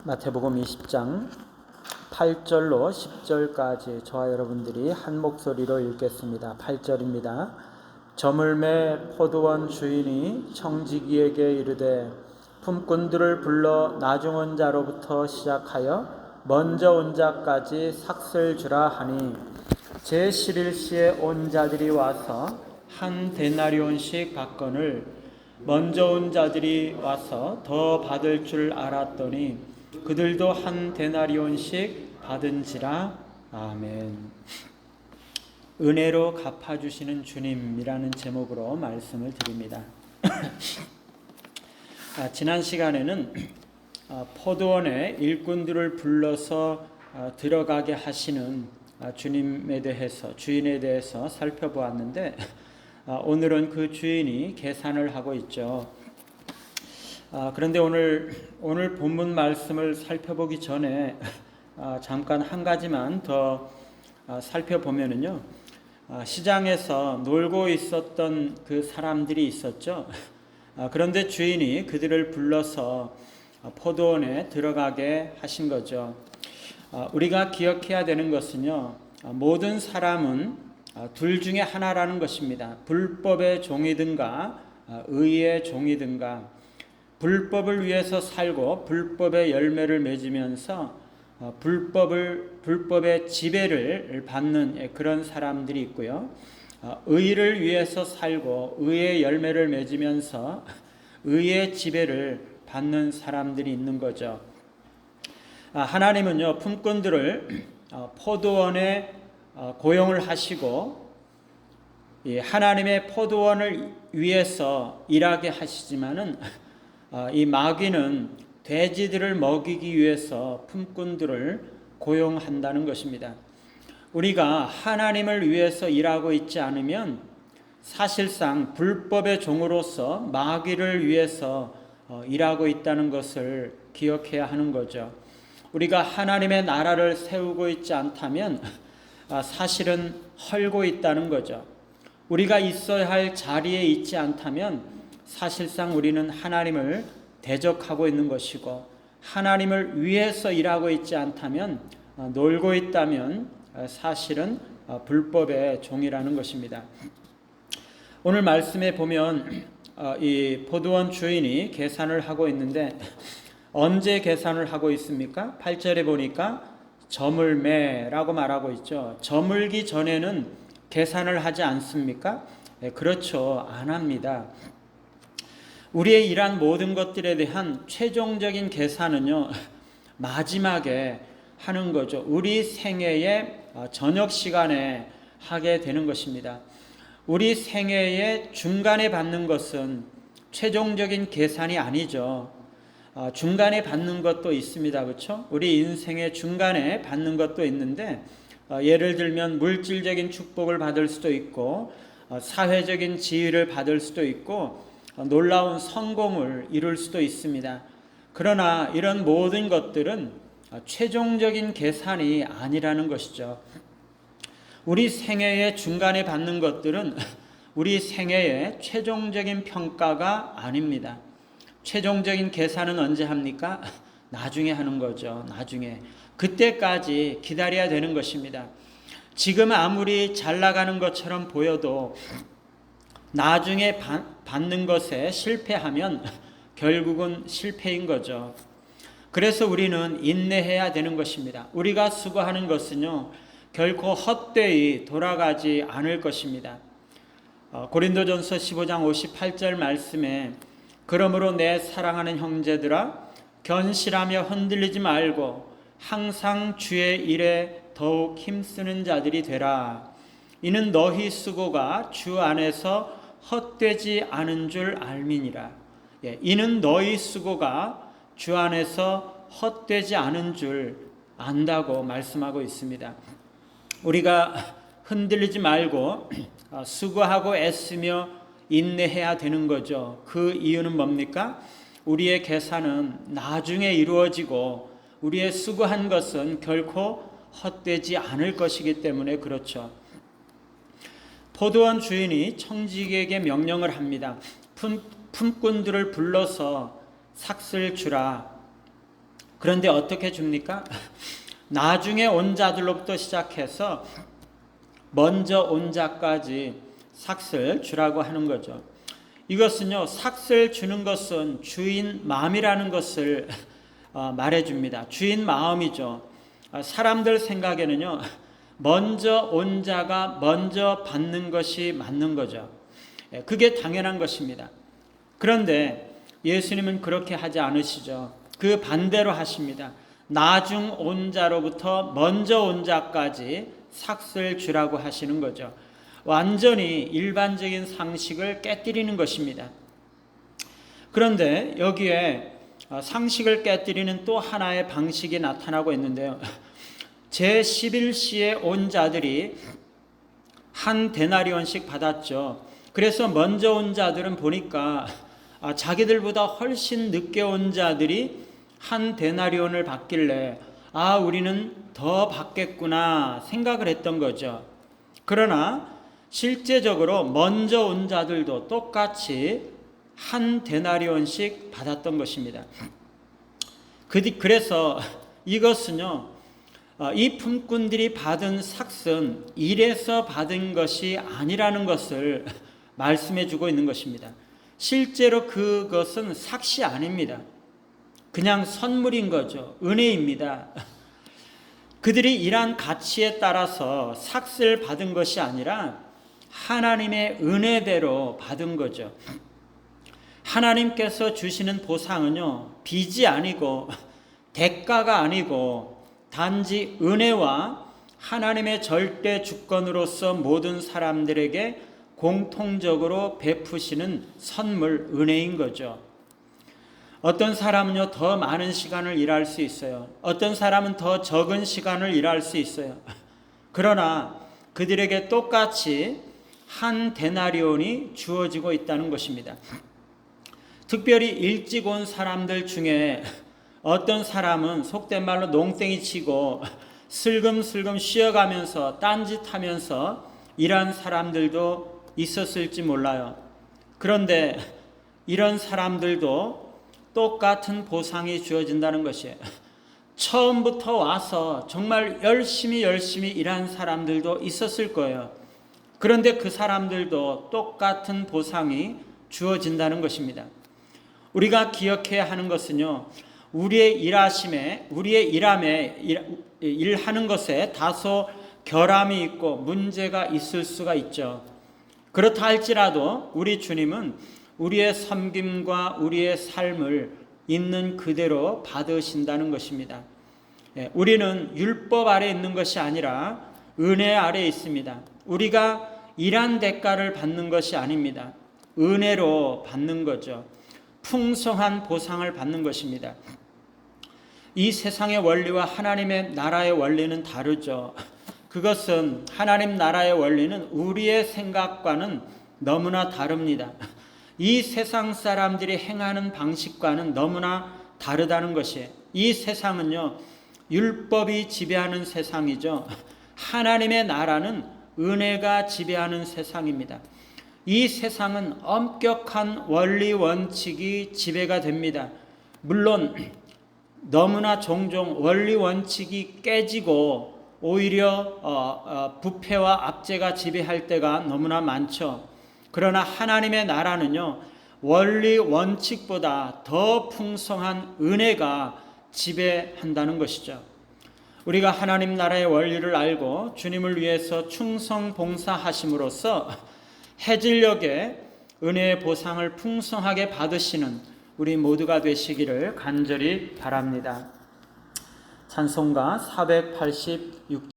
마태복음 20장 8절로 10절까지 저와 여러분들이 한 목소리로 읽겠습니다. 8절입니다. 저물매 포도원 주인이 청지기에게 이르되 품꾼들을 불러 나중 온 자로부터 시작하여 먼저 온 자까지 삭슬 주라 하니 제 11시에 온 자들이 와서 한 데나리온씩 받거늘 먼저 온 자들이 와서 더 받을 줄 알았더니 그들도 한 데나리온씩 받은지라. 아멘. 은혜로 갚아주시는 주님이라는 제목으로 말씀을 드립니다. 지난 시간에는 포도원에 일꾼들을 불러서 들어가게 하시는 주님에 대해서, 주인에 대해서 살펴보았는데 오늘은 그 주인이 계산을 하고 있죠. 그런데 오늘 본문 말씀을 살펴보기 전에 잠깐 한 가지만 더 살펴보면은요, 시장에서 놀고 있었던 그 사람들이 있었죠. 그런데 주인이 그들을 불러서 포도원에 들어가게 하신 거죠. 우리가 기억해야 되는 것은요, 모든 사람은 둘 중에 하나라는 것입니다. 불법의 종이든가 의의 종이든가. 불법을 위해서 살고 불법의 열매를 맺으면서 불법의 지배를 받는 그런 사람들이 있고요. 의를 위해서 살고 의의 열매를 맺으면서 의의 지배를 받는 사람들이 있는 거죠. 하나님은요, 품꾼들을 포도원에 고용을 하시고 하나님의 포도원을 위해서 일하게 하시지만은 이 마귀는 돼지들을 먹이기 위해서 품꾼들을 고용한다는 것입니다. 우리가 하나님을 위해서 일하고 있지 않으면 사실상 불법의 종으로서 마귀를 위해서 일하고 있다는 것을 기억해야 하는 거죠. 우리가 하나님의 나라를 세우고 있지 않다면 사실은 헐고 있다는 거죠. 우리가 있어야 할 자리에 있지 않다면 사실상 우리는 하나님을 대적하고 있는 것이고, 하나님을 위해서 일하고 있지 않다면, 놀고 있다면 사실은 불법의 종이라는 것입니다. 오늘 말씀에 보면 이 포도원 주인이 계산을 하고 있는데 언제 계산을 하고 있습니까? 8절에 보니까 저물매라고 말하고 있죠. 저물기 전에는 계산을 하지 않습니까? 그렇죠. 안 합니다. 우리의 일한 모든 것들에 대한 최종적인 계산은요, 마지막에 하는 거죠. 우리 생애의 저녁 시간에 하게 되는 것입니다. 우리 생애의 중간에 받는 것은 최종적인 계산이 아니죠. 중간에 받는 것도 있습니다. 그렇죠? 우리 인생의 중간에 받는 것도 있는데 예를 들면 물질적인 축복을 받을 수도 있고 사회적인 지위를 받을 수도 있고 놀라운 성공을 이룰 수도 있습니다. 그러나 이런 모든 것들은 최종적인 계산이 아니라는 것이죠. 우리 생애의 중간에 받는 것들은 우리 생애의 최종적인 평가가 아닙니다. 최종적인 계산은 언제 합니까? 나중에 하는 거죠. 나중에. 그때까지 기다려야 되는 것입니다. 지금 아무리 잘 나가는 것처럼 보여도 나중에 받는 것에 실패하면 결국은 실패인 거죠. 그래서 우리는 인내해야 되는 것입니다. 우리가 수고하는 것은요, 결코 헛되이 돌아가지 않을 것입니다. 고린도전서 15장 58절 말씀에 그러므로 내 사랑하는 형제들아 견실하며 흔들리지 말고 항상 주의 일에 더욱 힘쓰는 자들이 되라. 이는 너희 수고가 주 안에서 헛되지 않은 줄 알미니라. 이는 너희 수고가 주 안에서 헛되지 않은 줄 안다고 말씀하고 있습니다. 우리가 흔들리지 말고 수고하고 애쓰며 인내해야 되는 거죠. 그 이유는 뭡니까? 우리의 계산은 나중에 이루어지고 우리의 수고한 것은 결코 헛되지 않을 것이기 때문에 그렇죠. 포도원 주인이 청지기에게 명령을 합니다. 품꾼들을 불러서 삭슬 주라. 그런데 어떻게 줍니까? 나중에 온 자들로부터 시작해서 먼저 온 자까지 삭슬 주라고 하는 거죠. 이것은요, 삭슬 주는 것은 주인 마음이라는 것을 말해줍니다. 주인 마음이죠. 사람들 생각에는요, 먼저 온 자가 먼저 받는 것이 맞는 거죠. 그게 당연한 것입니다. 그런데 예수님은 그렇게 하지 않으시죠. 그 반대로 하십니다. 나중 온 자로부터 먼저 온 자까지 삭슬 주라고 하시는 거죠. 완전히 일반적인 상식을 깨뜨리는 것입니다. 그런데 여기에 상식을 깨뜨리는 또 하나의 방식이 나타나고 있는데요. 제11시에 온 자들이 한 데나리온씩 받았죠. 그래서 먼저 온 자들은 보니까 자기들보다 훨씬 늦게 온 자들이 한 데나리온을 받길래 우리는 더 받겠구나 생각을 했던 거죠. 그러나 실제적으로 먼저 온 자들도 똑같이 한 데나리온씩 받았던 것입니다. 그래서 이것은요, 이 품꾼들이 받은 삭은 일에서 받은 것이 아니라는 것을 말씀해 주고 있는 것입니다. 실제로 그것은 삭이 아닙니다. 그냥 선물인 거죠. 은혜입니다. 그들이 일한 가치에 따라서 삭을 받은 것이 아니라 하나님의 은혜대로 받은 거죠. 하나님께서 주시는 보상은요, 빚이 아니고 대가가 아니고 단지 은혜와 하나님의 절대 주권으로서 모든 사람들에게 공통적으로 베푸시는 선물, 은혜인 거죠. 어떤 사람은요, 더 많은 시간을 일할 수 있어요. 어떤 사람은 더 적은 시간을 일할 수 있어요. 그러나 그들에게 똑같이 한 데나리온이 주어지고 있다는 것입니다. 특별히 일찍 온 사람들 중에 어떤 사람은 속된 말로 농땡이 치고 슬금슬금 쉬어가면서 딴짓하면서 일한 사람들도 있었을지 몰라요. 그런데 이런 사람들도 똑같은 보상이 주어진다는 것이에요. 처음부터 와서 정말 열심히 일한 사람들도 있었을 거예요. 그런데 그 사람들도 똑같은 보상이 주어진다는 것입니다. 우리가 기억해야 하는 것은요, 우리의 일하는 것에 다소 결함이 있고 문제가 있을 수가 있죠. 그렇다 할지라도 우리 주님은 우리의 섬김과 우리의 삶을 있는 그대로 받으신다는 것입니다. 우리는 율법 아래 있는 것이 아니라 은혜 아래 있습니다. 우리가 일한 대가를 받는 것이 아닙니다. 은혜로 받는 거죠. 풍성한 보상을 받는 것입니다. 이 세상의 원리와 하나님의 나라의 원리는 다르죠. 그것은 하나님 나라의 원리는 우리의 생각과는 너무나 다릅니다. 이 세상 사람들이 행하는 방식과는 너무나 다르다는 것이에요. 이 세상은요, 율법이 지배하는 세상이죠. 하나님의 나라는 은혜가 지배하는 세상입니다. 이 세상은 엄격한 원리 원칙이 지배가 됩니다. 물론 너무나 종종 원리 원칙이 깨지고 오히려 부패와 압제가 지배할 때가 너무나 많죠. 그러나 하나님의 나라는요, 원리 원칙보다 더 풍성한 은혜가 지배한다는 것이죠. 우리가 하나님 나라의 원리를 알고 주님을 위해서 충성 봉사하심으로써 해질녘에 은혜의 보상을 풍성하게 받으시는 우리 모두가 되시기를 간절히 바랍니다. 찬송가 486